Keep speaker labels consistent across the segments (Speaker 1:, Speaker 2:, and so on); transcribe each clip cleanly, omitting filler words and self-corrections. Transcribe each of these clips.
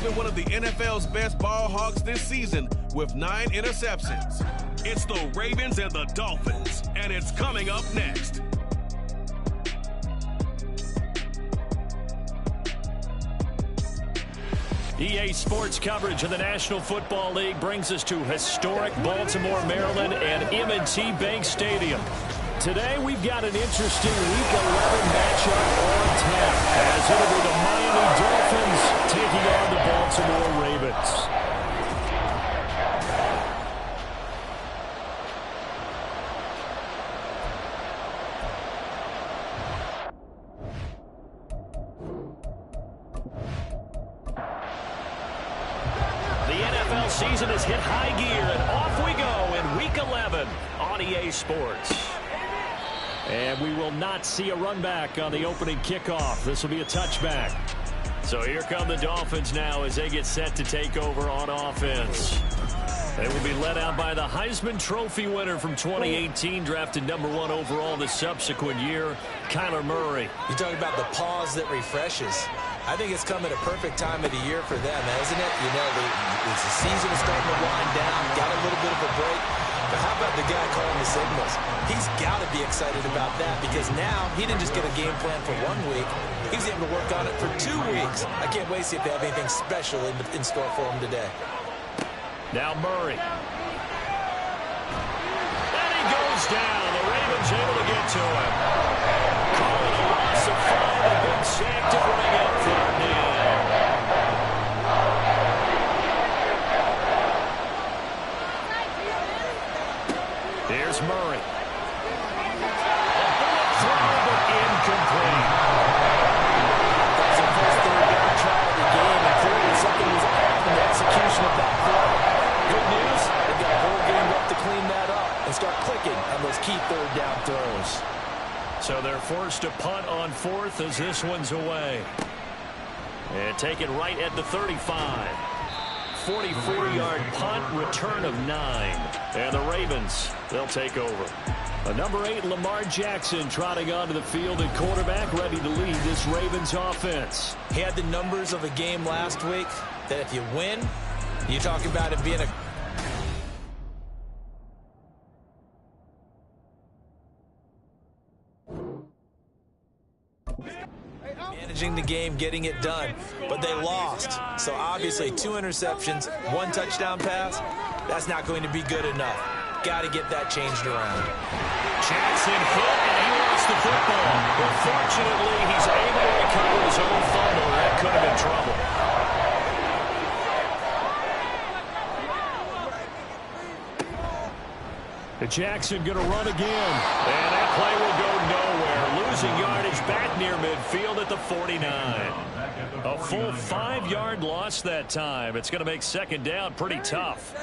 Speaker 1: He's been one of the NFL's best ball hawks this season with 9 interceptions. It's the Ravens and the Dolphins, and it's coming up next.
Speaker 2: EA Sports coverage of the National Football League brings us to historic Baltimore, Maryland, and M&T Bank Stadium. Today, we've got an interesting Week 11 matchup on tap, as it'll be the Miami Dolphins taking on the Baltimore Ravens. Season has hit high gear, and off we go in Week 11 on EA Sports. And we will not see a run back on the opening kickoff. This will be a touchback. So here come the Dolphins now as they get set to take over on offense. They will be led out by the Heisman Trophy winner from 2018, drafted #1 overall the subsequent year, Kyler Murray.
Speaker 3: You talk about the pause that refreshes. I think it's come at a perfect time of the year for them, hasn't it? You know, the season is starting to wind down, got a little bit of a break. But how about the guy calling the signals? He's got to be excited about that because now he didn't just get a game plan for 1 week. He's able to work on it for 2 weeks. I can't wait to see if they have anything special in store for him today.
Speaker 2: Now Murray. And he goes down. The Ravens able to get to him. Calling a loss of 5. A big sack to bring up 3rd down. Here's Murray. Throw, but incomplete.
Speaker 3: That's the first 3rd down try of the game, and clearly something was off in the execution of that throw. Good news, they've got a whole game left to clean that up and start clicking on those key 3rd down throws.
Speaker 2: So they're forced to punt on 4th as this one's away. And take it right at the 35. 44-yard punt, return of 9. And the Ravens, they'll take over. Number 8, Lamar Jackson, trotting onto the field at quarterback, ready to lead this Ravens offense.
Speaker 3: He had the numbers of a game last week that if you win, you talk about it being a managing the game, getting it done, but they lost. So obviously 2 interceptions, 1 touchdown pass, that's not going to be good enough. Got to get that changed around.
Speaker 2: Jackson hit and he lost the football. But fortunately, he's able to recover his own fumble. That could have been trouble. Jackson going to run again. And that play will go nowhere. Losing yardage back near midfield at the 49. A full 5-yard loss that time. It's going to make 2nd down pretty tough.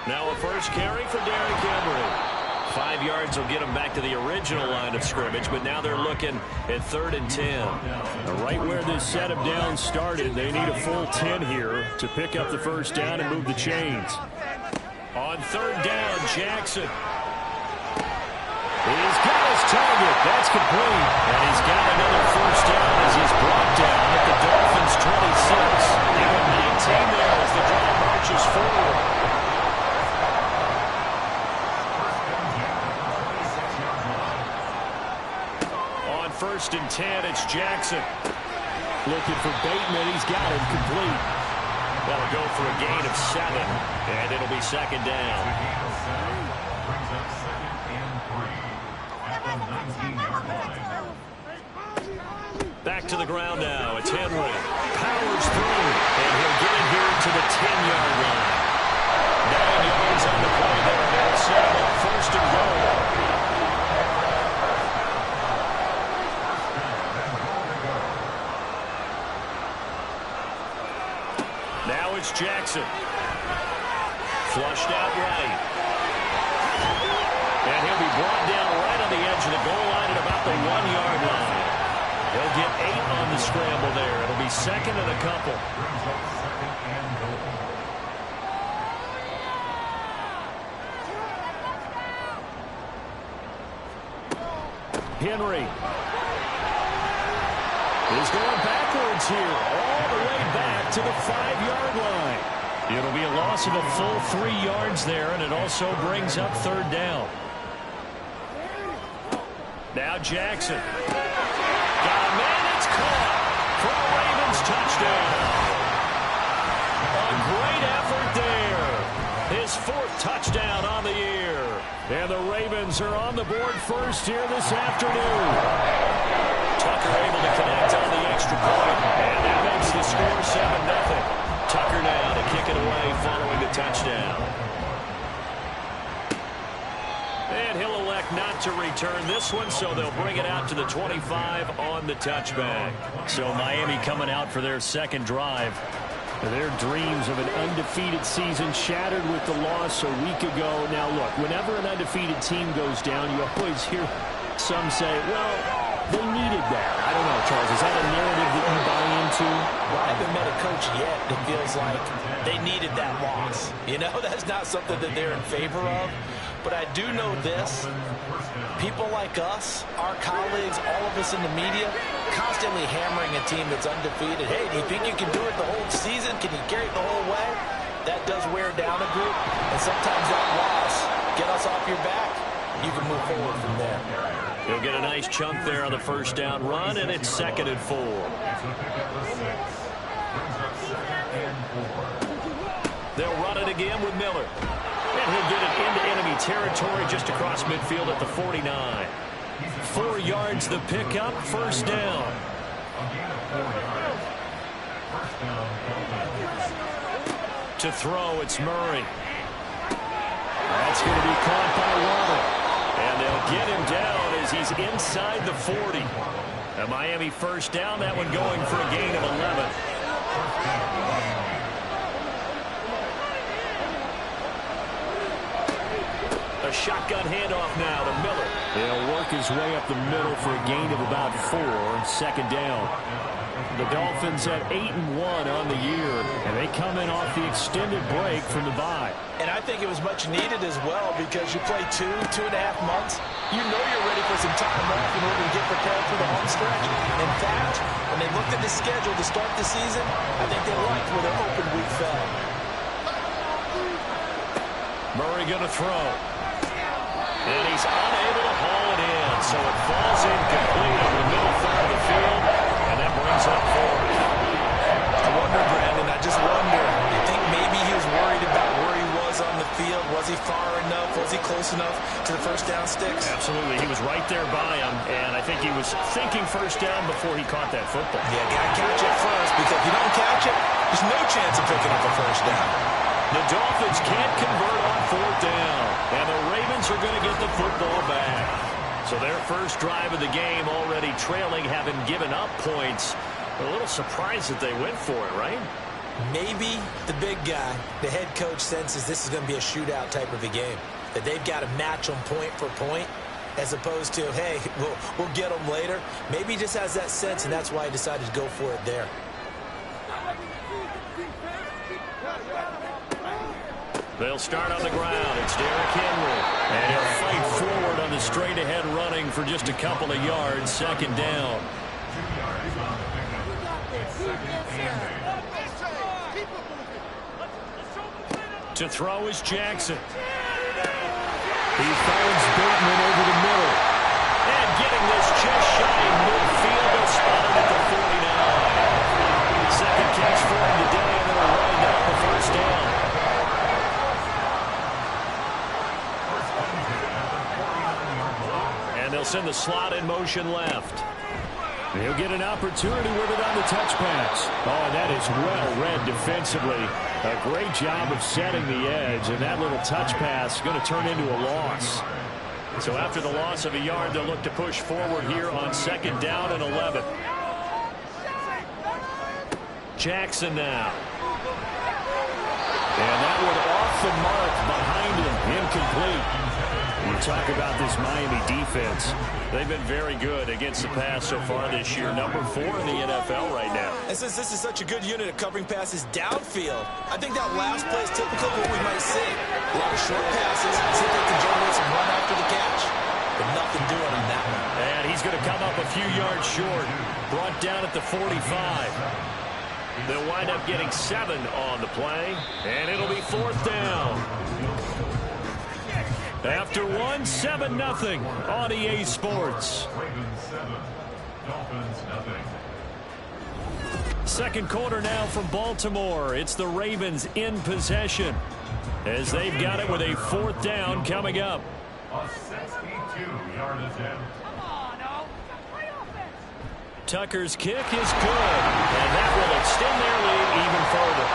Speaker 2: Now a first carry for Derrick Henry. 5 yards will get them back to the original line of scrimmage, but now they're looking at 3rd and 10. Right where this set of downs started, they need a full 10 here to pick up the first down and move the chains. On 3rd down, Jackson. He's got his target. That's complete. And he's got another first down as he's brought down at the Dolphins' 26. Even 19 there as the drive marches forward. On 1st and 10, it's Jackson. Looking for Bateman. He's got him complete. That'll go for a gain of 7. And it'll be 2nd down. Back to the ground now. It's Henry. Powers through. And he'll get it here to the 10-yard line. 9 yards on the play there. They'll set him up 1st and goal. Now it's Jackson. Flushed out right. And he'll be brought down right on the edge of the goal line at about the 1-yard line. He'll get 8 on the scramble there. It'll be 2nd and a couple. Henry is going backwards here, all the way back to the 5-yard line. It'll be a loss of a full 3 yards there, and it also brings up 3rd down. Now Jackson. Got a man, it's caught for a Ravens touchdown. A great effort there. His 4th touchdown on the year. And the Ravens are on the board first here this afternoon. Tucker able to connect on the extra point, and that makes the score 7-0. Tucker now to kick it away following the touchdown. And he'll elect not to return this one, so they'll bring it out to the 25 on the touchback. So Miami coming out for their 2nd drive. Their dreams of an undefeated season shattered with the loss a week ago. Now, look, whenever an undefeated team goes down, you always hear some say, well, they needed that. I don't know, Charles. Is that a narrative that you buy into?
Speaker 3: Well, I haven't met a coach yet that feels like they needed that loss. You know, that's not something that they're in favor of. But I do know this. People like us, our colleagues, all of us in the media, constantly hammering a team that's undefeated. Hey, do you think you can do it the whole season? Can you carry it the whole way? That does wear down a group. And sometimes that loss, get us off your back. You can move forward from there.
Speaker 2: He'll get a nice chunk there on the 1st down run, and it's 2nd and 4. They'll run it again with Miller. And he'll get it into enemy territory just across midfield at the 49. 4 yards the pickup, 1st down. To throw, it's Murray. That's going to be caught by Waddle. And they'll get him down as he's inside the 40. A Miami 1st down, that one going for a gain of 11. A shotgun handoff now to Miller. He'll work his way up the middle for a gain of about 4, 2nd down. The Dolphins at 8-1 on the year, and they come in off the extended break from the bye.
Speaker 3: And I think it was much needed as well because you play 2.5 months. You know you're ready for some time off in order to get prepared for the home stretch. In fact, when they looked at the schedule to start the season, I think they liked where their open week fell.
Speaker 2: Murray going to throw. And he's unable to haul it in, so it falls incomplete on the middle third of the field, and that brings up 4.
Speaker 3: I wonder, Brandon, I just wonder, you think maybe he was worried about where he was on the field? Was he far enough? Was he close enough to the 1st down sticks?
Speaker 2: Absolutely. He was right there by him, and I think he was thinking 1st down before he caught that football.
Speaker 3: Yeah, got to catch it first, because if you don't catch it, there's no chance of picking up a 1st down.
Speaker 2: The Dolphins can't convert on 4th down, and the Ravens are going to get the football back. So their 1st drive of the game already trailing, having given up points. A little surprised that they went for it, right?
Speaker 3: Maybe the big guy, the head coach, senses this is going to be a shootout type of a game, that they've got to match them point for point, as opposed to, hey, we'll get them later. Maybe he just has that sense, and that's why he decided to go for it there.
Speaker 2: They'll start on the ground. It's Derrick Henry. And he'll fight forward on the straight-ahead running for just a couple of yards. 2nd down. To throw is Jackson. He finds Bateman over the middle. And getting this just shy of midfield. They'll spot it at the 49. 2nd catch for him today, and they'll run down the 1st down. They'll send the slot in motion left. He'll get an opportunity with it on the touch pass. Oh, that is well read defensively. A great job of setting the edge, and that little touch pass is going to turn into a loss. So after the loss of a yard, they'll look to push forward here on 2nd down and 11. Jackson now. And that one off the mark behind him, incomplete. You talk about this Miami defense. They've been very good against the pass so far this year. Number 4 in the NFL right now.
Speaker 3: And since this is such a good unit of covering passes downfield, I think that last play is typical of what we might see. A lot of short passes, see if they can generate some run after the catch. But nothing doing on that one.
Speaker 2: And And he's going to come up a few yards short. Brought down at the 45. They'll wind up getting 7 on the play. And it'll be 4th down. After 1, 7-0 on EA Sports. Second quarter now from Baltimore. It's the Ravens in possession as they've got it with a 4th down coming up.
Speaker 4: A 62-yard attempt.
Speaker 2: Tucker's kick is good, and that will extend their lead even further.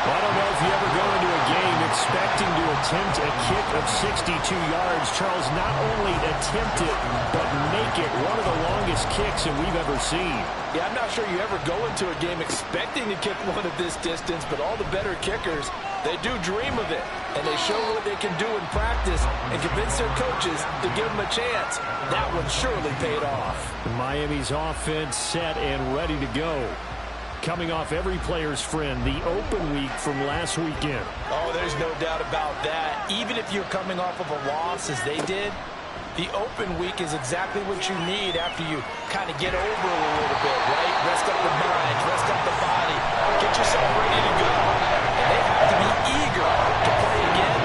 Speaker 2: I don't know if you ever go into a game expecting to attempt a kick of 62 yards. Charles, not only attempt it, but make it one of the longest kicks that we've ever seen.
Speaker 3: Yeah, I'm not sure you ever go into a game expecting to kick one of this distance, but all the better kickers, they do dream of it, and they show what they can do in practice and convince their coaches to give them a chance. That one surely paid off.
Speaker 2: Miami's offense set and ready to go. Coming off every player's friend, the open week from last weekend.
Speaker 3: Oh, there's no doubt about that. Even if you're coming off of a loss as they did, the open week is exactly what you need after you kind of get over a little bit, right? Rest up the mind, rest up the body, get yourself ready to go. And they have to be eager to play again,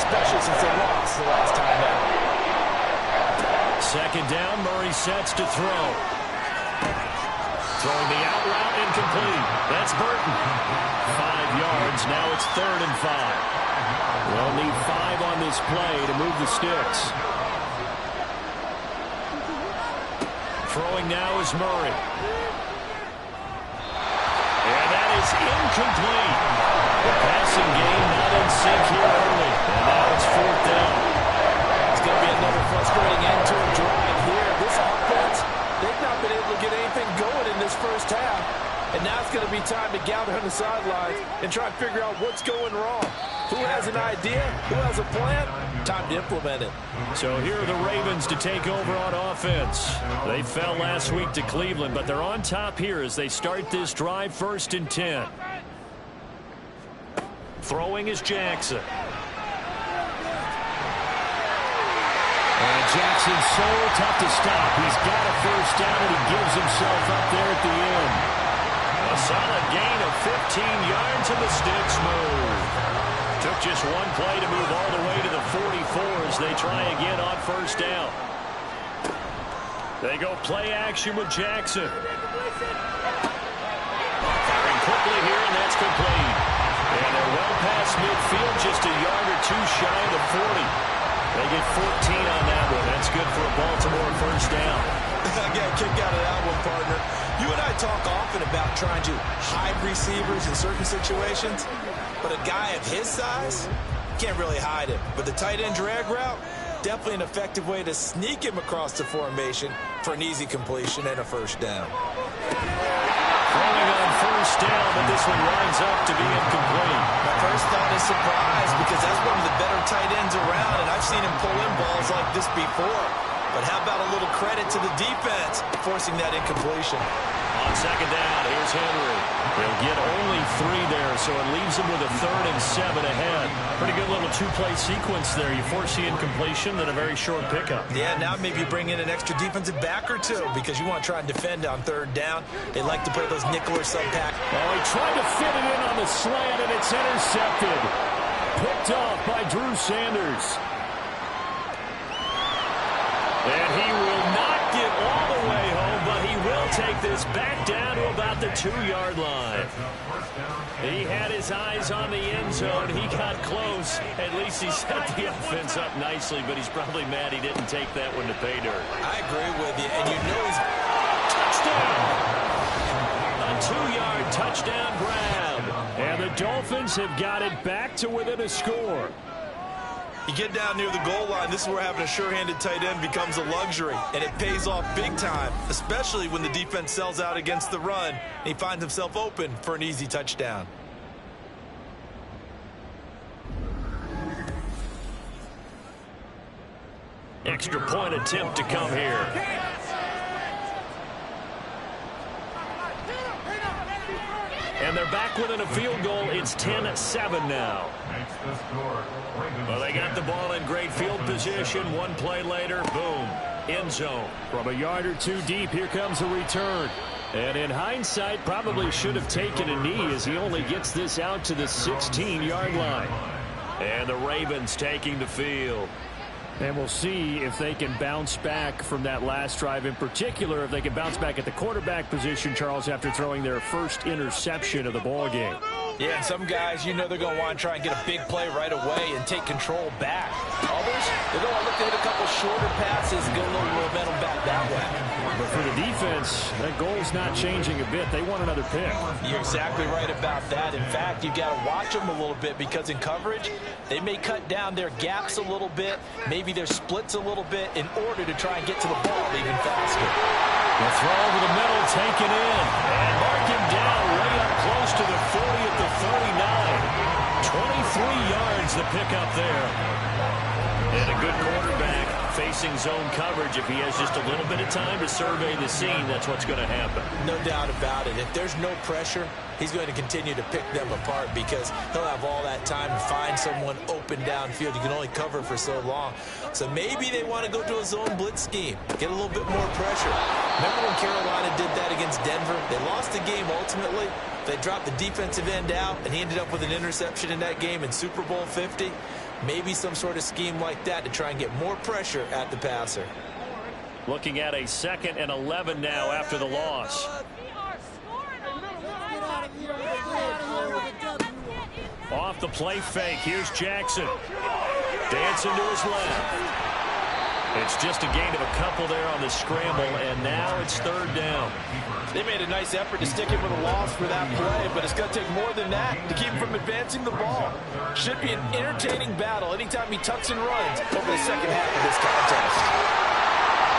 Speaker 3: especially since they lost the last time out.
Speaker 2: Second down, Murray sets to throw. Throwing the out route, incomplete. That's Burton. 5 yards. Now it's 3rd and 5. They'll need 5 on this play to move the sticks. Throwing now is Murray. And that is incomplete. The passing game not in sync here early. And now it's 4th down.
Speaker 3: It's going to be another frustrating end to a drive here. This offense, they've not been able to get anything going in this first half. And now it's going to be time to gather on the sidelines and try and figure out what's going wrong. Who has an idea? Who has a plan? Time to implement it.
Speaker 2: So here are the Ravens to take over on offense. They fell last week to Cleveland, but they're on top here as they start this drive 1st and 10. Throwing is Jackson. And Jackson's so tough to stop. He's got a 1st down, and he gives himself up there at the end. A solid gain of 15 yards, and the sticks move. Took just one play to move all the way to the 44 as they try again on 1st down. They go play action with Jackson. Firing quickly here, and that's complete. And they're well past midfield, just a yard or 2 shy of the 40. They get 14 on that one. That's good for a Baltimore 1st down.
Speaker 3: I got a kick out of that one, partner. You and I talk often about trying to hide receivers in certain situations, but a guy of his size, can't really hide him. But the tight end drag route, definitely an effective way to sneak him across the formation for an easy completion and a 1st down.
Speaker 2: Throwing on 1st down, but this one winds up to be incomplete.
Speaker 3: My first thought is surprise because that's one of the better tight ends around, and I've seen him pull in balls like this before. But how about a little credit to the defense forcing that incompletion?
Speaker 2: On 2nd down, here's Henry. They'll get only 3 there, so it leaves them with a 3rd and 7 ahead. Pretty good little 2-play sequence there. You force the incompletion, then a very short pickup.
Speaker 3: Yeah, now maybe you bring in an extra defensive back or 2 because you want to try and defend on 3rd down. They like to play those nickel or sub-pack.
Speaker 2: Oh, he tried to fit it in on the slant, and it's intercepted. Picked off by Drew Sanders. And he will not get all the way home, but he will take this back down to about the 2-yard line. He had his eyes on the end zone. He got close. At least he set the offense up nicely, but he's probably mad he didn't take that one to pay dirt.
Speaker 3: I agree with you, and you know he's...
Speaker 2: Touchdown! A 2-yard touchdown grab. And the Dolphins have got it back to within a score.
Speaker 3: You get down near the goal line, this is where having a sure-handed tight end becomes a luxury, and it pays off big time, especially when the defense sells out against the run, and he finds himself open for an easy touchdown.
Speaker 2: Extra point attempt to come here. And they're back within a field goal. It's 10-7 now.
Speaker 4: Makes the score.
Speaker 2: Well, they got the ball in great field position. One play later, boom. end zone. From a yard or two deep, here comes a return. And in hindsight, probably should have taken a knee as he only gets this out to the 16-yard line. And the Ravens taking the field. And we'll see if they can bounce back from that last drive, in particular, if they can bounce back at the quarterback position, Charles, after throwing their first interception of the ball game.
Speaker 3: Yeah, and some guys, you know they're going to want to try and get a big play right away and take control back. Others, they're going to look to hit a couple shorter passes and get a little momentum back that way.
Speaker 2: But for the defense, that goal's not changing a bit. They want another pick.
Speaker 3: You're exactly right about that. In fact, you've got to watch them a little bit because in coverage, they may cut down their gaps a little bit, maybe their splits a little bit in order to try and get to the ball even faster.
Speaker 2: The throw over the middle, taken in, and mark him down way up close to the 40 at the 39. 23 yards the pickup there. And a good quarterback facing zone coverage. If he has just a little bit of time to survey the scene, that's what's going to happen.
Speaker 3: No doubt about it. If there's no pressure, he's going to continue to pick them apart because he'll have all that time to find someone open downfield. You can only cover for so long. So maybe they want to go to a zone blitz scheme, get a little bit more pressure. Remember when Carolina did that against Denver? They lost the game ultimately. They dropped the defensive end out, and he ended up with an interception in that game in Super Bowl 50. Maybe some sort of scheme like that to try and get more pressure at the passer.
Speaker 2: Looking at a 2nd and 11 now after the loss. Off the play fake. Here's Jackson. Dancing to his left. It's just a gain of a couple there on the scramble, and now it's 3rd down.
Speaker 3: They made a nice effort to stick him with a loss for that play, but it's going to take more than that to keep him from advancing the ball. Should be an entertaining battle anytime he tucks and runs over the second half of this contest.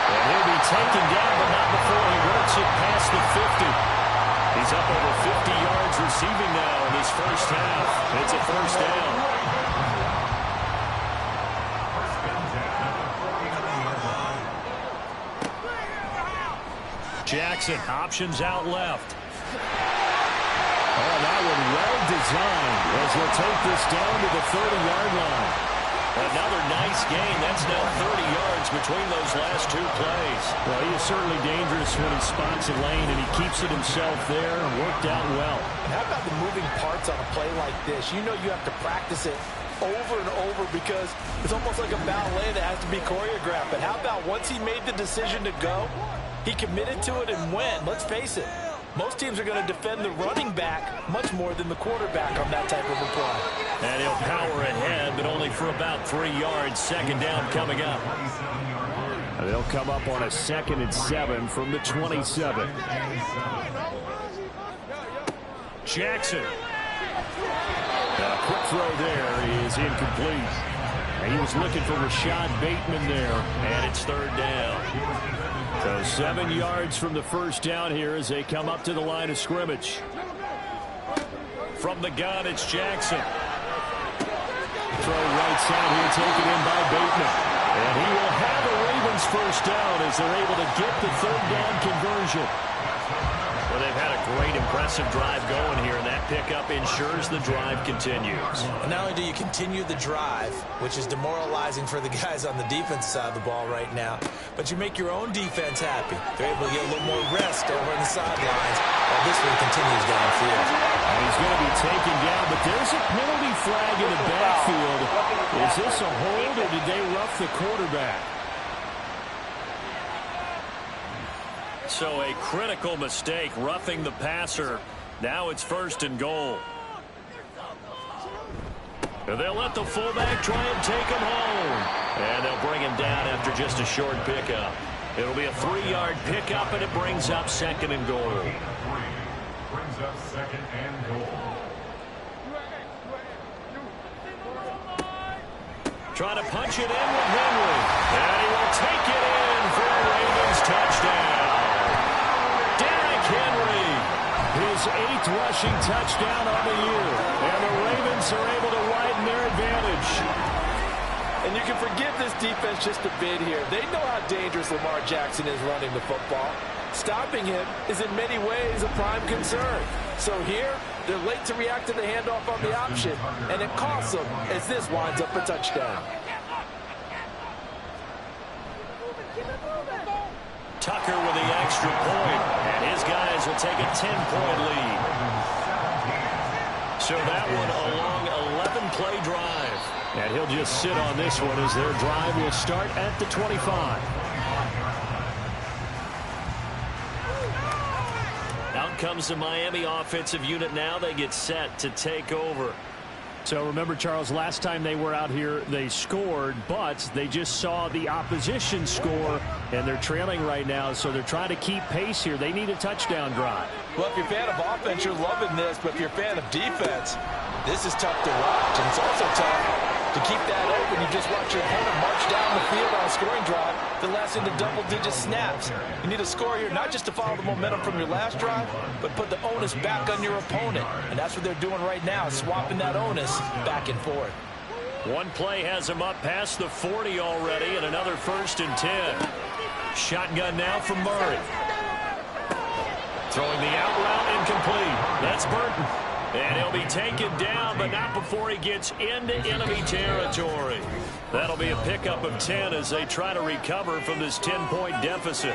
Speaker 2: And he'll be taken down, but not before he works it past the 50. He's up over 50 yards receiving now in his first half. It's a 1st down. Jackson, options out left. Oh, that one well designed as he'll take this down to the 30-yard line. Another nice gain. That's now 30 yards between those last 2 plays. Well, he is certainly dangerous when he spots a lane, and he keeps it himself there and worked out well.
Speaker 3: And how about the moving parts on a play like this? You know you have to practice it over and over because it's almost like a ballet that has to be choreographed. But how about once he made the decision to go, he committed to it and went. Let's face it, most teams are going to defend the running back much more than the quarterback on that type of a play.
Speaker 2: And he'll power ahead, but only for about 3 yards. 2nd down coming up. And they'll come up on a 2nd and 7 from the 27. Jackson. A quick throw there is incomplete. And he was looking for Rashad Bateman there, and it's 3rd down. So 7 yards from the 1st down here as they come up to the line of scrimmage. From the gun, it's Jackson. Throw right side here, taken in by Bateman. And he will have a Ravens 1st down as they're able to get the 3rd down conversion. Well, they've had a great, impressive drive going here, and that pickup ensures the drive continues.
Speaker 3: And not only do you continue the drive, which is demoralizing for the guys on the defense side of the ball right now, but you make your own defense happy. They're able to get a little more rest over on the sidelines while this one continues downfield.
Speaker 2: And he's going to be taken down, but there's a penalty flag in the backfield. Is this a hold, or did they rough the quarterback? So a critical mistake, roughing the passer. Now it's 1st and goal. And they'll let the fullback try and take him home. And they'll bring him down after just a short pickup. It'll be a 3-yard pickup, and it brings up 2nd and goal.
Speaker 4: Brings up 2nd and goal.
Speaker 2: Trying to punch it in with Henry. And he will take it in for a Ravens touchdown. Henry, his 8th rushing touchdown on the year. And the Ravens are able to widen their advantage.
Speaker 3: And you can forgive this defense just a bit here. They know how dangerous Lamar Jackson is running the football. Stopping him is in many ways a prime concern. So here, they're late to react to the handoff on the option. And it costs them as this winds up a touchdown.
Speaker 2: extra point, and his guys will take a 10-point lead. So that one a long 11-play drive. And he'll just sit on this one as their drive will start at the 25. Out comes the Miami offensive unit now. They get set to take over.
Speaker 5: So remember, Charles, last time they were out here, they scored, but they just saw the opposition score, and they're trailing right now, so they're trying to keep pace here. They need a touchdown drive.
Speaker 3: Well, if you're a fan of offense, you're loving this, but if you're a fan of defense, this is tough to watch, and it's also tough to keep that open. You just watch your opponent march down the field on a scoring drive that lasts into double-digit snaps. You need a score here, not just to follow the momentum from your last drive, but put the onus back on your opponent. And that's what they're doing right now, swapping that onus back and forth.
Speaker 2: One play has him up past the 40 already, and another 1st and 10. Shotgun now from Murray. Throwing the out route incomplete. That's Burton. And he'll be taken down, but not before he gets into enemy territory. That'll be a pickup of 10 as they try to recover from this 10-point deficit.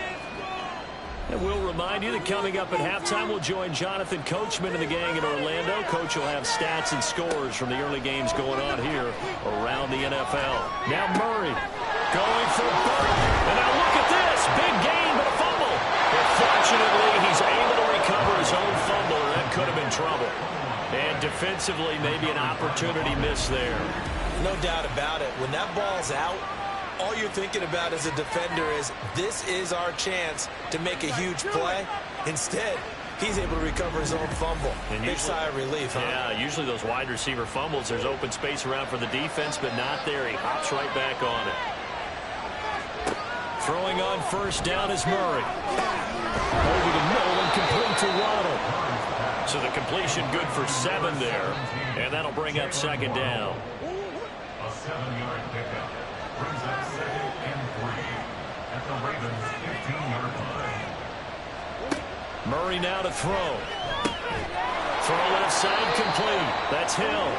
Speaker 2: And we'll remind you that coming up at halftime, we'll join Jonathan Coachman and the gang in Orlando. Coach will have stats and scores from the early games going on here around the NFL. Now Murray going for Burton. And now look at this. Big gain, but a fumble. But fortunately, he's able to recover his own fumble, or that could have been trouble. And defensively, maybe an opportunity miss there.
Speaker 3: No doubt about it. When that ball's out, all you're thinking about as a defender is, this is our chance to make a huge play. Instead, he's able to recover his own fumble. And big sigh of relief, huh?
Speaker 2: Yeah, usually those wide receiver fumbles, there's open space around for the defense, but not there. He hops right back on it. Throwing on 1st down is Murray. Over the middle and complete to Waddle. So the completion good for 7 there. And that'll bring up 2nd down.
Speaker 4: A 7-yard pickup brings up 2nd and 3 at the Ravens' 15-yard line.
Speaker 2: Murray now to throw. Throw left side complete. That's Hill.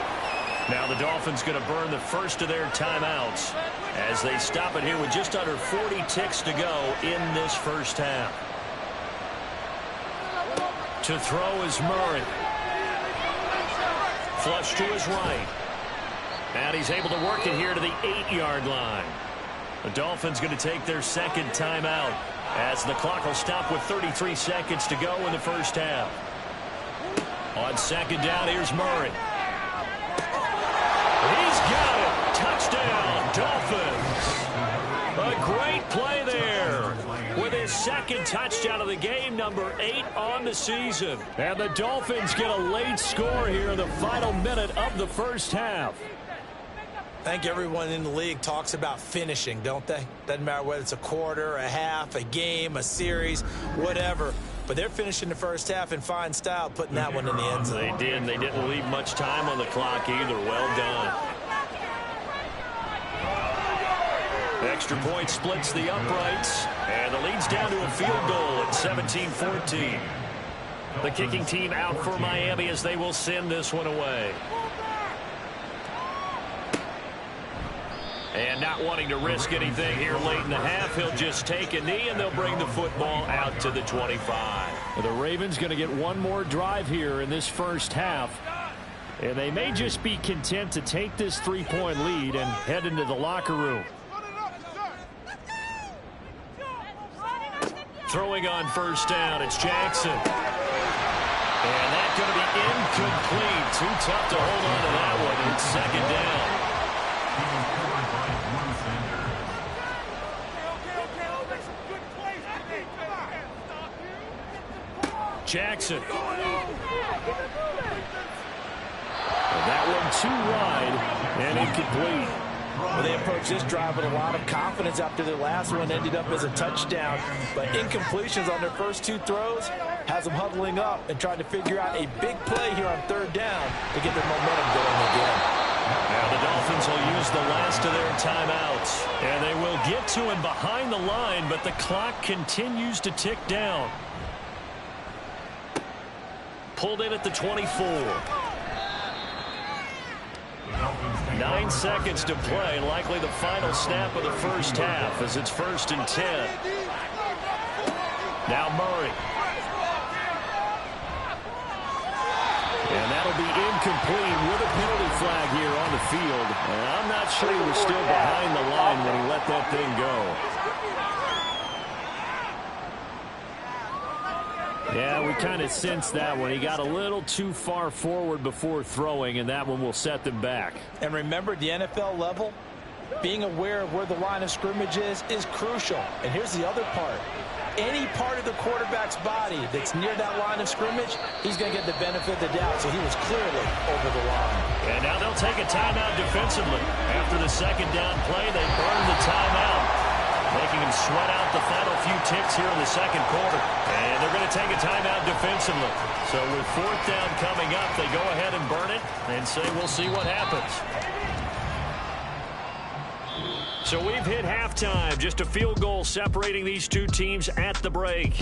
Speaker 2: Now the Dolphins going to burn the first of their timeouts as they stop it here with just under 40 ticks to go in this first half. To throw is Murray. Flush to his right. And he's able to work it here to the 8-yard line. The Dolphins going to take their 2nd timeout as the clock will stop with 33 seconds to go in the first half. On 2nd down, here's Murray. He's got it. Touchdown, Dolphins. A great play there with his 2nd touchdown of the game, number 8 on the season. And the Dolphins get a late score here in the final minute of the first half.
Speaker 3: I think everyone in the league talks about finishing, don't they? Doesn't matter whether it's a quarter, a half, a game, a series, whatever. But they're finishing the first half in fine style, putting that one in the end zone.
Speaker 2: They did. They didn't leave much time on the clock either. Well done. Extra point splits the uprights, and the lead's down to a field goal at 17-14. The kicking team out for Miami as they will send this one away. And not wanting to risk anything here late in the half, he'll just take a knee, and they'll bring the football out to the 25.
Speaker 5: The Ravens going to get one more drive here in this first half. And they may just be content to take this 3-point lead and head into the locker room.
Speaker 2: Throwing on 1st down, it's Jackson. And that's going to be incomplete. Too tough to hold on to that one. It's 2nd down. Jackson. And
Speaker 5: that one too wide and incomplete.
Speaker 3: Well, they approached this drive with a lot of confidence after their last one ended up as a touchdown. But incompletions on their first 2 throws has them huddling up and trying to figure out a big play here on 3rd down to get their momentum going again.
Speaker 2: Now the Dolphins will use the last of their timeouts. And they will get to him behind the line, but the clock continues to tick down. Pulled in at the 24. 9 seconds to play, likely the final snap of the first half as it's 1st and 10.
Speaker 5: Now Murray. And that'll be incomplete with a penalty flag here on the field. And I'm not sure he was still behind the line when he let that thing go. Yeah, we kind of sensed that one. He got a little too far forward before throwing, and that one will set them back.
Speaker 3: And remember, the NFL level, being aware of where the line of scrimmage is crucial. And here's the other part. Any part of the quarterback's body that's near that line of scrimmage, he's going to get the benefit of the doubt. So he was clearly over the line.
Speaker 5: And now they'll take a timeout defensively. After the second down play, they burn the timeout, making him sweat out the final few ticks here in the second quarter. And they're going to take a timeout defensively. So with fourth down coming up, they go ahead and burn it and say we'll see what happens. So we've hit halftime. Just a field goal separating these two teams at the break.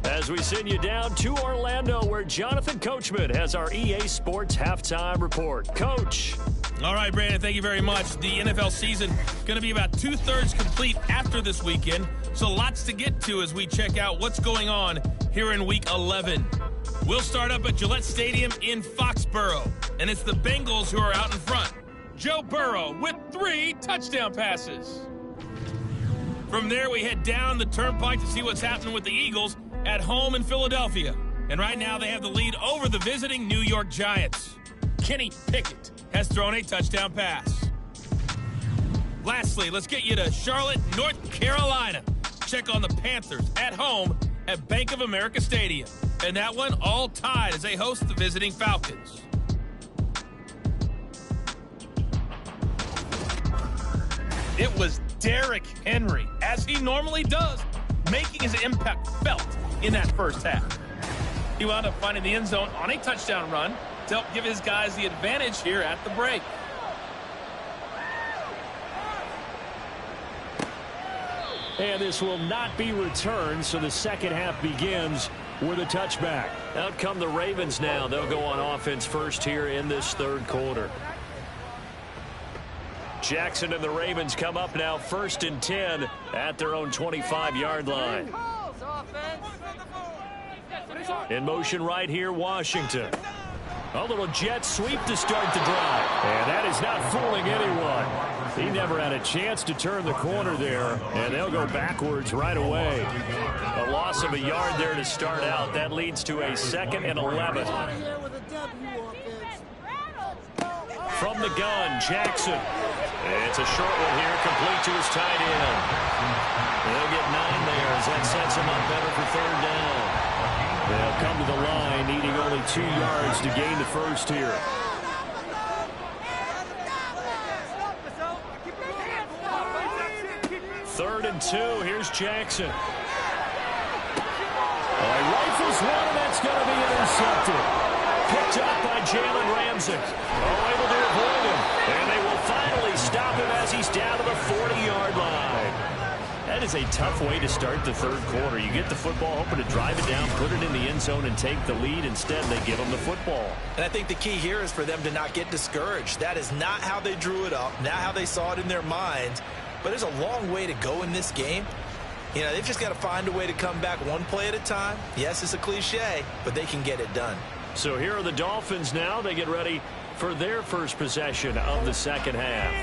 Speaker 5: As we send you down to Orlando, where Jonathan Coachman has our EA Sports Halftime Report. Coach.
Speaker 6: All right, Brandon, thank you very much. The NFL season going to be about two-thirds complete after this weekend, so lots to get to as we check out what's going on here in Week 11. We'll start up at Gillette Stadium in Foxborough, and it's the Bengals who are out in front. Joe Burrow with 3 touchdown passes. From there, we head down the turnpike to see what's happening with the Eagles at home in Philadelphia. And right now, they have the lead over the visiting New York Giants. Kenny Pickett has thrown a touchdown pass. Lastly, let's get you to Charlotte, North Carolina. Check on the Panthers at home at Bank of America Stadium. And that one all tied as they host the visiting Falcons. It was Derrick Henry, as he normally does, making his impact felt in that first half. He wound up finding the end zone on a touchdown run to help give his guys the advantage here at the break.
Speaker 5: And this will not be returned, so the second half begins with a touchback. Out come the Ravens now. They'll go on offense first here in this third quarter. Jackson and the Ravens come up now 1st and 10 at their own 25-yard line. In motion right here, Washington. A little jet sweep to start the drive. And that is not fooling anyone. He never had a chance to turn the corner there, and they'll go backwards right away. A loss of a yard there to start out. That leads to a 2nd and 11. From the gun, Jackson. It's a short one here, complete to his tight end. They'll get 9 there as that sets him up better for 3rd down. They'll come to the line, needing only 2 yards to gain the first here. Third and 2, here's Jackson. Rifles one, and that's going to be intercepted. Picked up by Jalen Ramsey. Able to avoid him. And they will finally stop him as he's down to the 40-yard line. That is a tough way to start the third quarter. You get the football, hoping to drive it down, put it in the end zone, and take the lead. Instead, they give them the football.
Speaker 3: And I think the key here is for them to not get discouraged. That is not how they drew it up, not how they saw it in their minds. But there's a long way to go in this game. You know, they've just got to find a way to come back one play at a time. Yes, it's a cliche, but they can get it done.
Speaker 5: So here are the Dolphins now. They get ready for their first possession of the second half.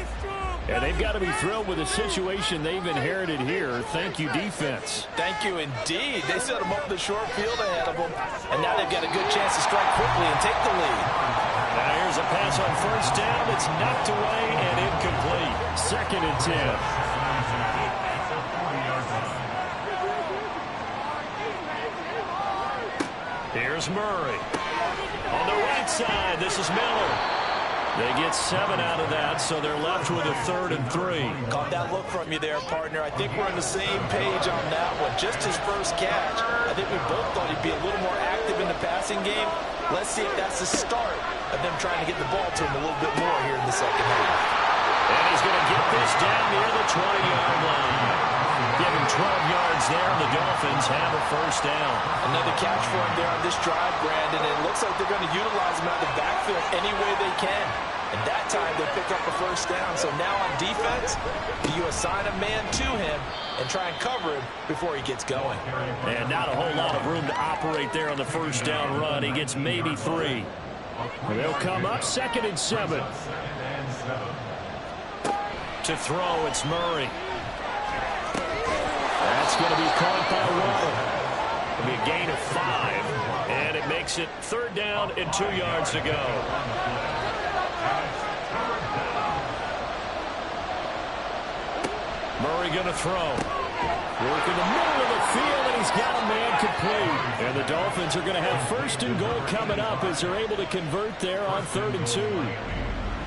Speaker 5: And they've got to be thrilled with the situation they've inherited here. Thank you, defense.
Speaker 3: Thank you, indeed. They set them up in the short field ahead of them. And now they've got a good chance to strike quickly and take the lead.
Speaker 5: Now here's a pass on 1st down. It's knocked away and incomplete. 2nd and 10. Here's Murray. On the right side, this is Miller. They get 7 out of that, so they're left with a 3rd and 3.
Speaker 3: Caught that look from you there, partner. I think we're on the same page on that one. Just his first catch. I think we both thought he'd be a little more active in the passing game. Let's see if that's the start of them trying to get the ball to him a little bit more here in the second half.
Speaker 5: And he's going to get this down near the 20-yard line. Yeah,
Speaker 2: give him 12 yards there, and the Dolphins have a first down.
Speaker 3: Another catch for him there on this drive, Brandon, and it looks like they're going to utilize him out of the backfield any way they can. And that time, they pick up a first down. So now on defense, do you assign a man to him and try and cover him before he gets going?
Speaker 2: And not a whole lot of room to operate there on the first down run. He gets maybe 3. They'll come up 2nd and 7. To throw, it's Murray. That's going to be caught by Waddle. It'll be a gain of 5, and it makes it 3rd down and 2 yards to go. Murray going to throw. Working the middle of the field, and he's got a man complete. And the Dolphins are going to have 1st and goal coming up as they're able to convert there on 3rd and 2.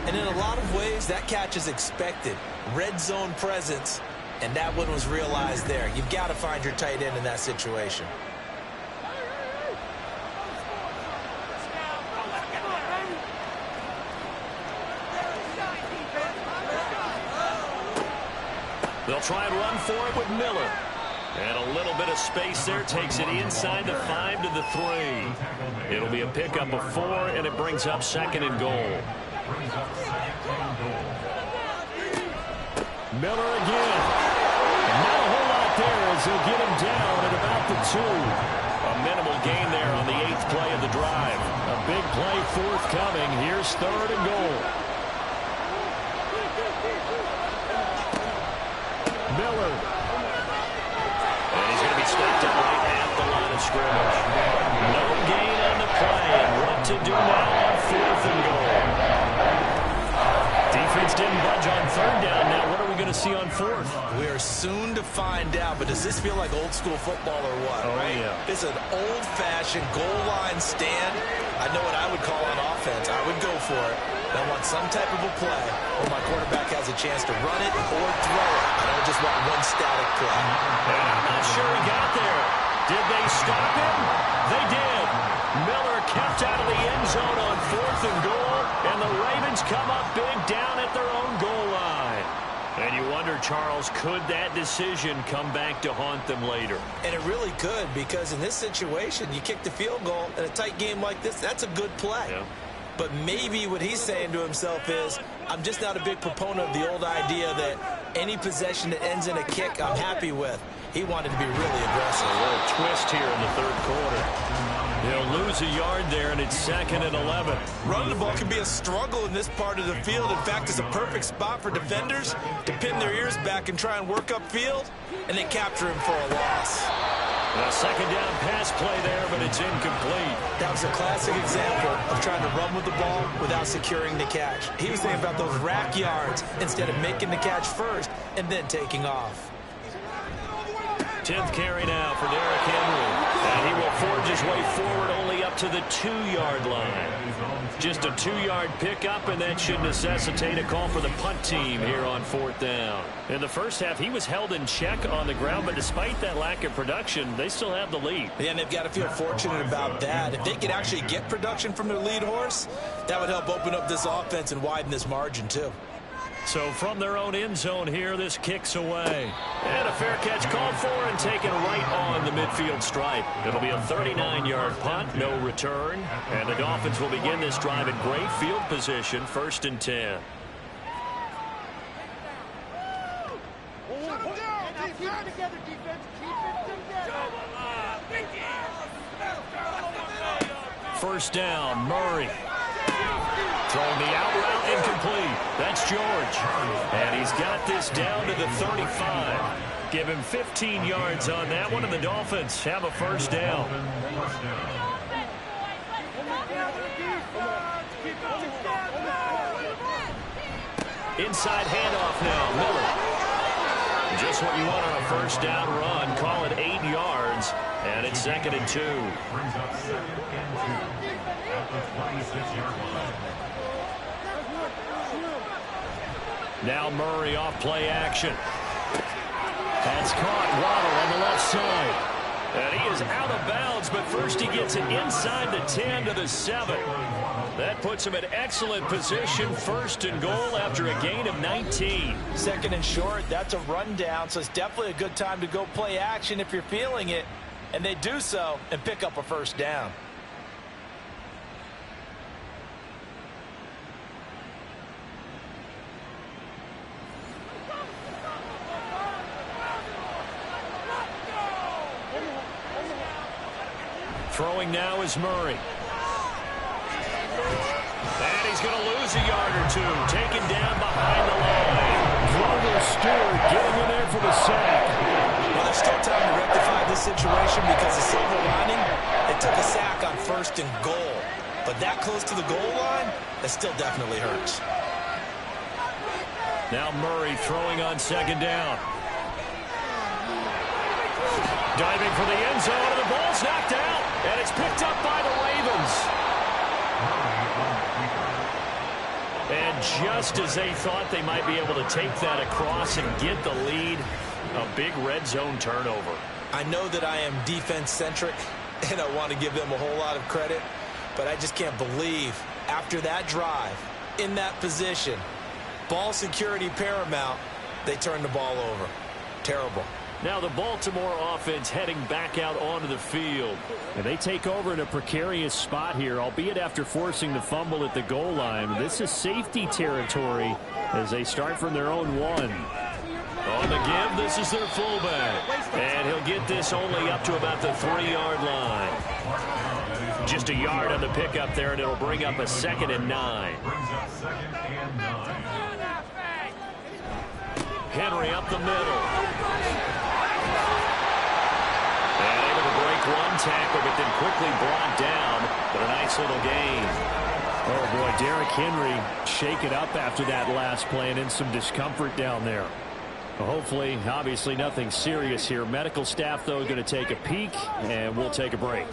Speaker 3: And in a lot of ways, that catch is expected. Red zone presence, and that one was realized there. You've got to find your tight end in that situation.
Speaker 2: They'll try and run for it with Miller. And a little bit of space there takes it inside the 5 to the 3. It'll be a pickup of 4, and it brings up 2nd and goal. Miller again. Not a whole lot there as they'll get him down at about the 2. A minimal gain there on the 8th play of the drive. A big play forthcoming. Here's 3rd and goal. Miller. And he's going to be stopped up right at the line of scrimmage. No gain on the play. And what to do now on 4th and goal? Defense didn't budge on 3rd down. Now what are we going to see on 4th?
Speaker 3: We are soon to find out, but does this feel like old school football or what?
Speaker 2: Oh,
Speaker 3: right?
Speaker 2: yeah.
Speaker 3: It's an old-fashioned goal line stand. I know what I would call on offense. I would go for it. I want some type of a play where my quarterback has a chance to run it or throw it. I don't just want one static play.
Speaker 2: And I'm not sure he got there. Did they stop him? They did. Miller kept out of the end zone on 4th and goal, and the Ravens come up big down at their own goal line. And you wonder, Charles, could that decision come back to haunt them later?
Speaker 3: And it really could, because in this situation, you kick the field goal in a tight game like this, that's a good play.
Speaker 2: Yeah.
Speaker 3: But maybe what he's saying to himself is, I'm just not a big proponent of the old idea that any possession that ends in a kick I'm happy with. He wanted to be really aggressive.
Speaker 2: A little twist here in the 3rd quarter. They'll lose a yard there, and it's 2nd and 11.
Speaker 3: Running the ball can be a struggle in this part of the field. In fact, it's a perfect spot for defenders to pin their ears back and try and work upfield, and they capture him for a loss.
Speaker 2: A 2nd down pass play there, but it's incomplete.
Speaker 3: That was a classic example of trying to run with the ball without securing the catch. He was thinking about those rack yards instead of making the catch first and then taking off.
Speaker 2: 10th carry now for Derrick Henry. And he will forge his way forward only up to the 2-yard line. Just a 2-yard pickup, and that should necessitate a call for the punt team here on 4th down. In the first half, he was held in check on the ground, but despite that lack of production, they still have the lead.
Speaker 3: Yeah, and they've got to feel fortunate about that. If they could actually get production from their lead horse, that would help open up this offense and widen this margin, too.
Speaker 2: So from their own end zone here, this kicks away. And a fair catch called for and taken right on the midfield stripe. It'll be a 39-yard punt, no return. And the Dolphins will begin this drive in great field position, 1st and 10. First down, Murray. Throwing the out route, incomplete. That's George. And he's got this down to the 35. Give him 15 yards on that one, and the Dolphins have a first down. Inside handoff now, Miller. Just what you want on a first down run. Call it 8 yards, and it's 2nd and 2.
Speaker 4: Brings up 2nd and 2 at the 26-yard line.
Speaker 2: Now Murray off play action. That's caught. Waddle on the left side. And he is is out of bounds, but first he gets it inside the 10 to the 7. That puts him in excellent position, 1st and goal after a gain of 19.
Speaker 3: 2nd and short, that's a rundown, so it's definitely a good time to go play action if you're feeling it. And they do so and pick up a 1st down.
Speaker 2: Throwing now is Murray. And he's going to lose a yard or two. Taken down behind the line.
Speaker 5: Grover Stewart getting in there for the sack.
Speaker 3: Well, there's still time to rectify this situation because the silver lining, it took a sack on 1st and goal. But that close to the goal line, that still definitely hurts.
Speaker 2: Now Murray throwing on 2nd down. Diving for the end zone, and the ball's knocked out, and it's picked up by the Ravens. And just as they thought they might be able to take that across and get the lead, a big red zone turnover.
Speaker 3: I know that I am defense-centric, and I want to give them a whole lot of credit, but I just can't believe after that drive, in that position, ball security paramount, they turned the ball over. Terrible.
Speaker 2: Now the Baltimore offense heading back out onto the field.
Speaker 5: And they take over in a precarious spot here, albeit after forcing the fumble at the goal line. This is safety territory as they start from their own 1.
Speaker 2: On the give, this is their fullback. And he'll get this only up to about the 3-yard line. Just a yard on the pickup there, and it'll bring up a 2nd and 9. Henry up the middle. And able to break one tackle, but then quickly brought down. But a nice little gain.
Speaker 5: Oh, boy, Derrick Henry shaken up after that last play and in some discomfort down there. Well, hopefully, obviously, nothing serious here. Medical staff, though, going to take a peek, and we'll take a break.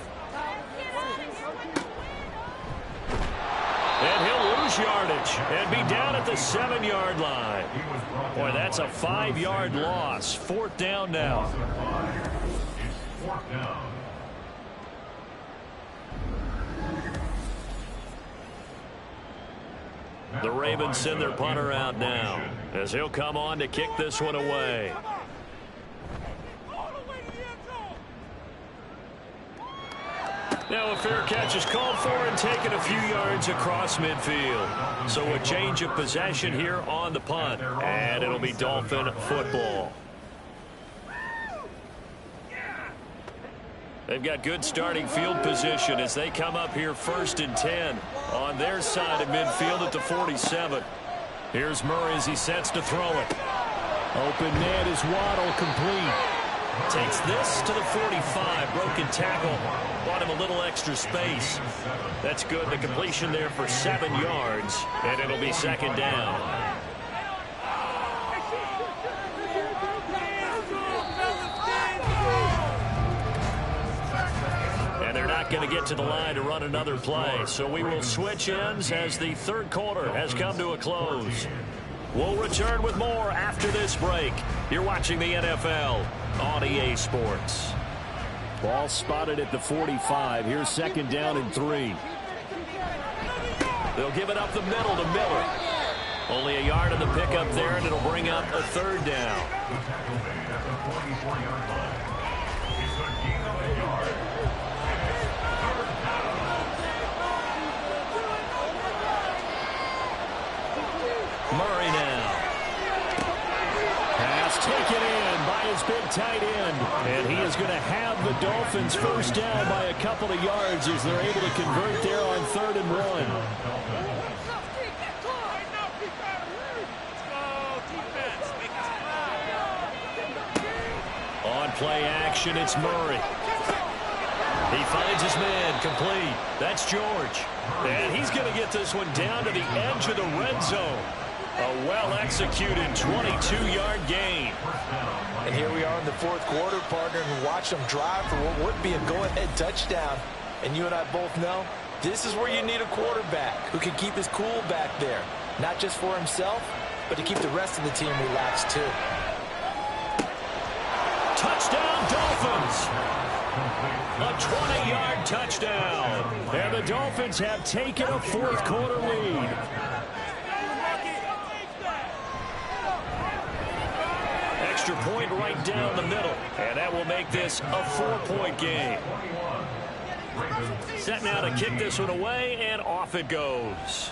Speaker 2: And he'll lose yardage and be down at the 7-yard line. Boy, that's a 5-yard loss. 4th down now. The Ravens send their punter out now as he'll come on to kick this one away. Now a fair catch is called for and taken a few yards across midfield. So a change of possession here on the punt. And it'll be Dolphin football. They've got good starting field position as they come up here 1st and 10 on their side of midfield at the 47. Here's Murray as he sets to throw it.
Speaker 5: Open man is Waddle, complete.
Speaker 2: Takes this to the 45. Broken tackle. Bought him a little extra space. That's good. The completion there for 7 yards. And it'll be 2nd down. And they're not going to get to the line to run another play. So we will switch ends as the 3rd quarter has come to a close. We'll return with more after this break. You're watching the NFL on EA Sports.
Speaker 5: Ball spotted at the 45. Here's 2nd down and 3.
Speaker 2: They'll give it up the middle to Miller. Only a yard on the pickup there, and it'll bring up a 3rd down. Murray now.
Speaker 5: Pass taken in by his big tight end. And he is going to have the Dolphins 1st down by a couple of yards as they're able to convert there on 3rd and 1.
Speaker 2: On play action, it's Murray. He finds his man, complete. That's George. And he's going to get this one down to the edge of the red zone. A well-executed 22-yard gain.
Speaker 3: And here we are in the 4th quarter, partner, and watch them drive for what would be a go-ahead touchdown. And you and I both know this is where you need a quarterback who can keep his cool back there. Not just for himself, but to keep the rest of the team relaxed too.
Speaker 2: Touchdown, Dolphins! A 20-yard touchdown. And the Dolphins have taken a fourth-quarter lead. Extra point right down the middle. And that will make this a 4-point game. Set now to kick this one away, and off it goes.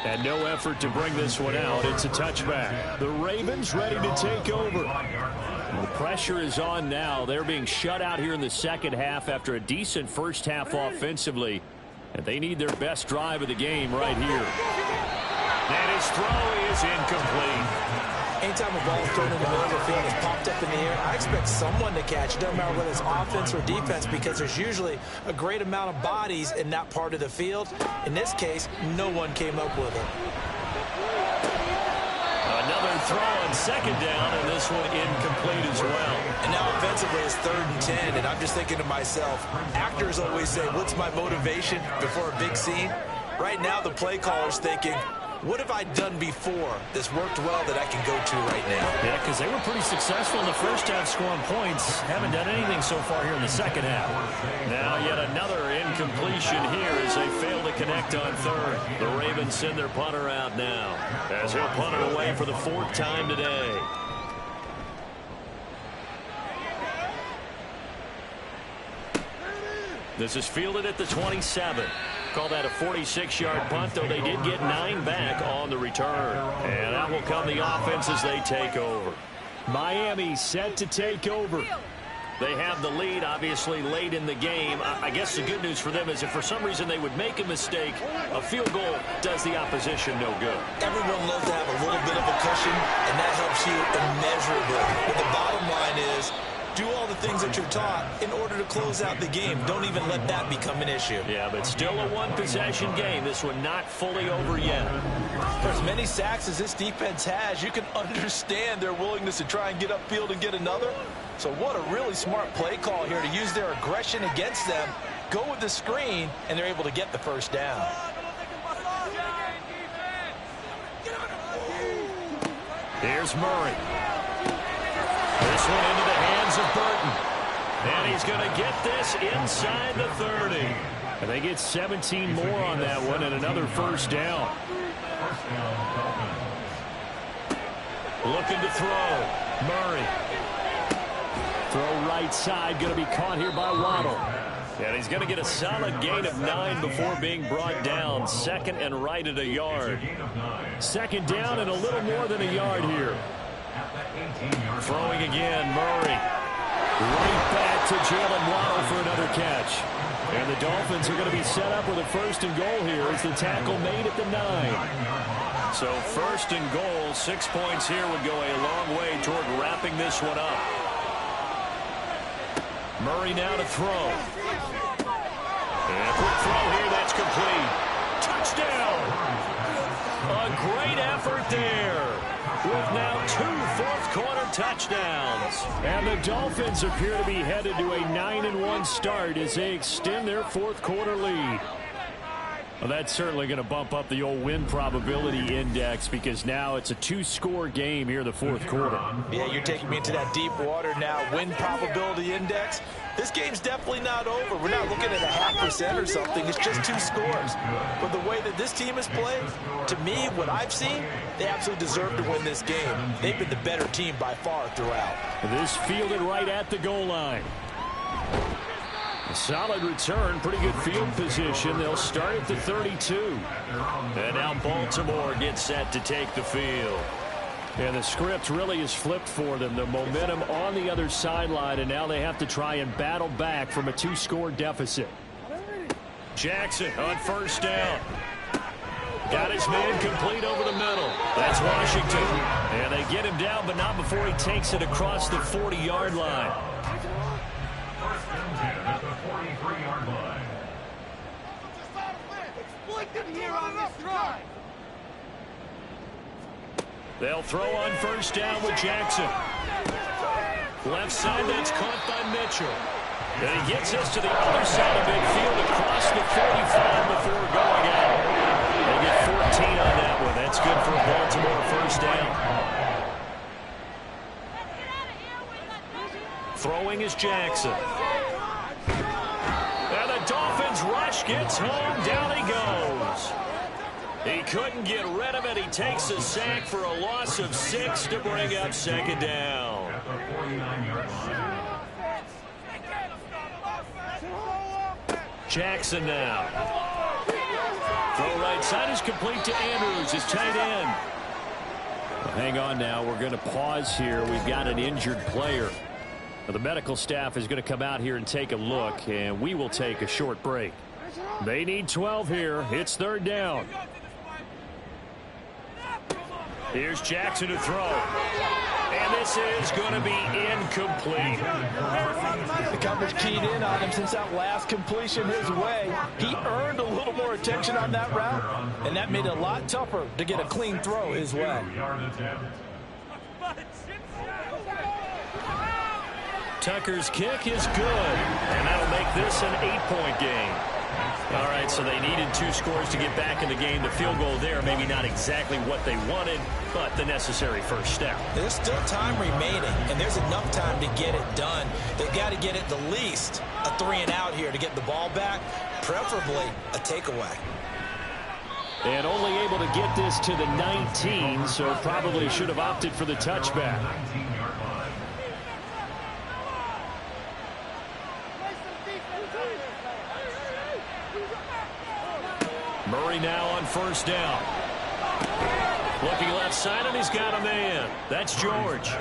Speaker 2: And no effort to bring this one out. It's a touchback. The Ravens ready to take over. The pressure is on now. They're being shut out here in the second half after a decent first half offensively. And they need their best drive of the game right here. And his throw is incomplete.
Speaker 3: Anytime a ball is thrown in the middle of the field and is popped up in the air, I expect someone to catch it. Doesn't matter whether it's offense or defense, because there's usually a great amount of bodies in that part of the field. In this case, no one came up with it.
Speaker 2: Another throw on second down, and this one incomplete as well.
Speaker 3: And now offensively it's 3rd and 10, and I'm just thinking to myself, actors always say, what's my motivation before a big scene? Right now the play caller's thinking, what have I done before that's worked well that I can go to right now?
Speaker 2: Yeah, because they were pretty successful in the first half scoring points. Haven't done anything so far here in the second half. Now yet another incompletion here as they fail to connect on third. The Ravens send their punter out now as he'll punt it away for the 4th time today. This is fielded at the 27. Call that a 46-yard punt, though they did get 9 back on the return. And that will come the offense as they take over. Miami set to take over. They have the lead, obviously, late in the game. I guess the good news for them is if for some reason they would make a mistake, a field goal does the opposition no good.
Speaker 3: Everyone loves to have a little bit of a cushion, and that helps you immeasurably. But the bottom line is, do all the things that you're taught in order to close out the game. Don't even let that become an issue.
Speaker 2: Yeah, but still a one-possession game. This one not fully over yet.
Speaker 3: For as many sacks as this defense has, you can understand their willingness to try and get upfield and get another. So what a really smart play call here to use their aggression against them. Go with the screen, and they're able to get the first down.
Speaker 2: Here's Murray. This one into the hands of Burton. And he's going to get this inside the 30. And they get 17 more on that one and another first down. Looking to throw. Murray. Throw right side. Going to be caught here by Waddle. And he's going to get a solid gain of 9 before being brought down. Second and right at a yard. Second down and a little more than a yard here. Throwing again, Murray. Right back to Jalen Waddle for another catch. And the Dolphins are going to be set up with a 1st and goal here as the tackle made at the 9. So 1st and goal, 6 points here would go a long way toward wrapping this one up. Murray now to throw. And a quick throw here, that's complete. Touchdown! A great effort there. With now 2 fourth-quarter touchdowns. And the Dolphins appear to be headed to a 9-1 start as they extend their fourth-quarter lead. Well, that's certainly going to bump up the old win probability index because now it's a 2-score game here in the fourth quarter.
Speaker 3: Yeah, you're taking me into that deep water now. Win probability index. This game's definitely not over. We're not looking at a 0.5% or something. It's just 2 scores. But the way that this team has played, to me, what I've seen, they absolutely deserve to win this game. They've been the better team by far throughout.
Speaker 2: This fielded right at the goal line. A solid return, pretty good field position. They'll start at the 32. And now Baltimore gets set to take the field. And the script really is flipped for them. The momentum on the other sideline, and now they have to try and battle back from a 2-score deficit. Jackson on 1st down. Got his man complete over the middle. That's Washington. And they get him down, but not before he takes it across the 40-yard line.
Speaker 4: At the 43-yard line.
Speaker 2: They'll throw on 1st down with Jackson. Left side, that's caught by Mitchell. And he gets us to the other side of midfield across the 45 before going out. They get 14 on that one. That's good for Baltimore 1st down. Throwing is Jackson. And the Dolphins rush gets home. Down he goes. He couldn't get rid of it. He takes a sack for a loss of 6 to bring up second down.
Speaker 4: At the 49-yard line.
Speaker 2: Jackson now. Throw right side is complete to Andrews, his tight end. Well, hang on now. We're going to pause here. We've got an injured player. Now, the medical staff is going to come out here and take a look, and we will take a short break. They need 12 here. It's third down. Here's Jackson to throw. And this is going to be incomplete.
Speaker 3: The coverage keyed in on him since that last completion his way. He earned a little more attention on that route, and that made it a lot tougher to get a clean throw his way.
Speaker 2: Tucker's kick is good, and that'll make this an 8-point game. All right, so they needed 2 scores to get back in the game. The field goal there, maybe not exactly what they wanted, but the necessary first step.
Speaker 3: There's still time remaining, and there's enough time to get it done. They've got to get it the least a 3-and-out here to get the ball back, preferably a takeaway.
Speaker 2: And only able to get this to the 19, so probably should have opted for the touchback. Murray now on first down. Looking left side, and he's got a man. That's George.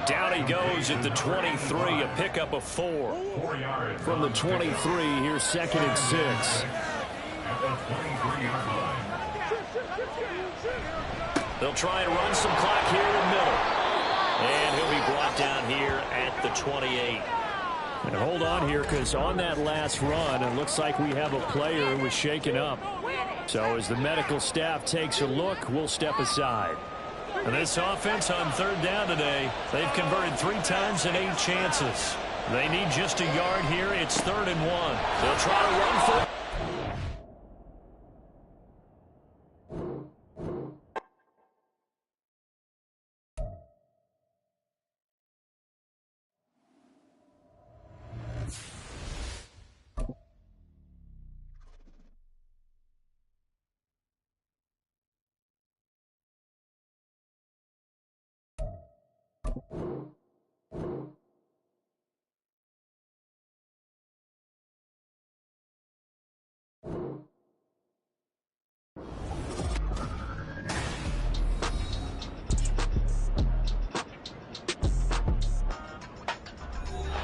Speaker 2: Down he goes at the 23, a pickup of 4. From the 23, here's 2nd and 6. They'll try and run some clock here in the middle. And he'll be brought down here at the 28. And hold on here, because on that last run, it looks like we have a player who was shaken up. So as the medical staff takes a look, we'll step aside. And this offense on third down today, they've converted 3 times in 8 chances. They need just a yard here. It's 3rd and 1. They'll try to run for it.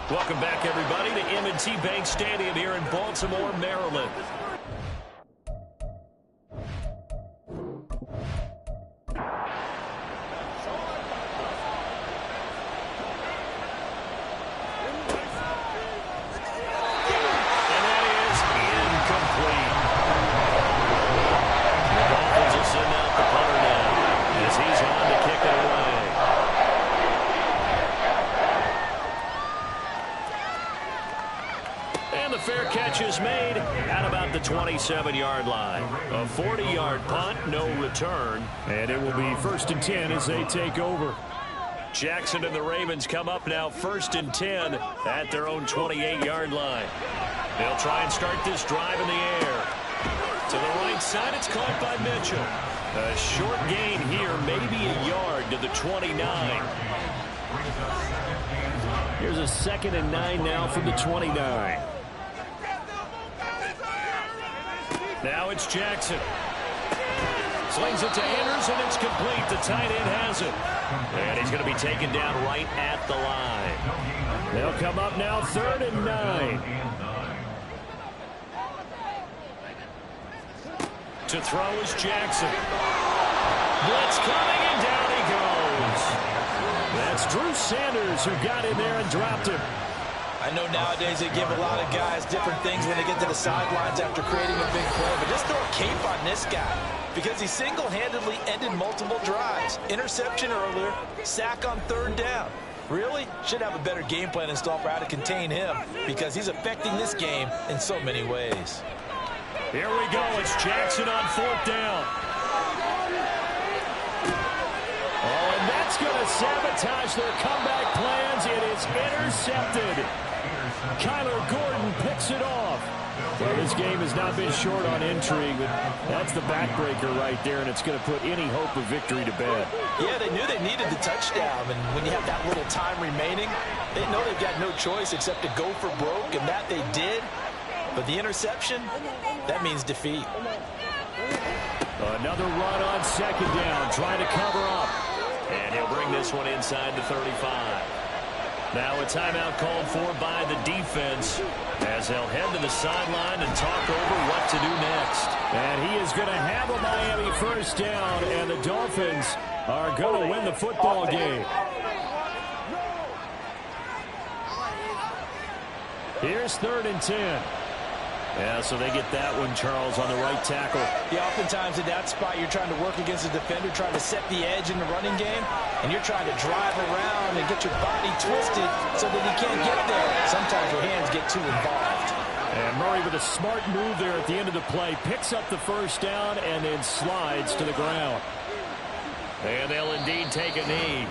Speaker 2: Welcome back, everybody, to M&T Bank Stadium here in Baltimore, Maryland. And that is incomplete. The Dolphins will send out the punter now as he's on to kick it away. The fair catch is made at about the 27-yard line. A 40-yard punt, no return, and it will be 1st and 10 as they take over. Jackson and the Ravens come up now 1st and 10 at their own 28-yard line. They'll try and start this drive in the air. To the right side, it's caught by Mitchell. A short gain here, maybe a yard to the 29. Here's a 2nd and 9 now from the 29. Now it's Jackson. Slings it to Andrews, and it's complete. The tight end has it. And he's going to be taken down right at the line. They'll come up now 3rd and 9. To throw is Jackson. Blitz coming, and down he goes. That's Drew Sanders who got in there and dropped him.
Speaker 3: I know nowadays they give a lot of guys different things when they get to the sidelines after creating a big play, but just throw a cape on this guy because he single-handedly ended multiple drives. Interception earlier, sack on 3rd down. Really should have a better game plan installed for how to contain him because he's affecting this game in so many ways.
Speaker 2: Here we go. It's Jackson on 4th down. Oh, and that's going to
Speaker 5: sabotage their comeback plans. It is intercepted. Kyler Gordon picks it off. Well, this game has not been short on intrigue, but that's the backbreaker right there, and it's going to put any hope of victory to bed.
Speaker 3: Yeah, they knew they needed the touchdown, and when you have that little time remaining, they know they've got no choice except to go for broke, and that they did. But the interception, that means defeat.
Speaker 5: Another run on second down, trying to cover up. And he'll bring this one inside the 35. Now a timeout called for by the defense as they'll head to the sideline and talk over what to do next. And he is going to have a Miami first down, and the Dolphins are going to win the football game. Here's 3rd and 10. Yeah, so they get that one, Charles, on the right tackle.
Speaker 3: Yeah, oftentimes in that spot, you're trying to work against a defender, trying to set the edge in the running game, and you're trying to drive around and get your body twisted so that he can't get there. Sometimes your hands get too involved.
Speaker 5: And Murray with a smart move there at the end of the play, picks up the first down and then slides to the ground. And they'll indeed take a knee.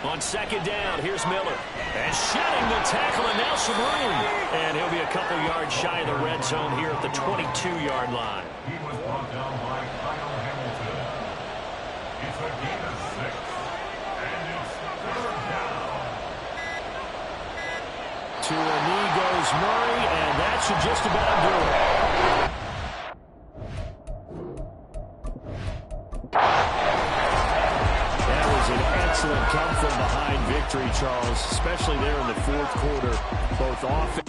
Speaker 5: On second down, here's Miller. And shedding the tackle, and now some room. And he'll be a couple yards shy of the red zone here at the 22-yard line.
Speaker 4: He was brought down by Kyle Hamilton. It's a gain of 6. And it's 3rd down.
Speaker 5: To a knee goes Murray, and that should just about do it. Excellent come from behind victory, Charles, especially there in the 4th quarter. Both offense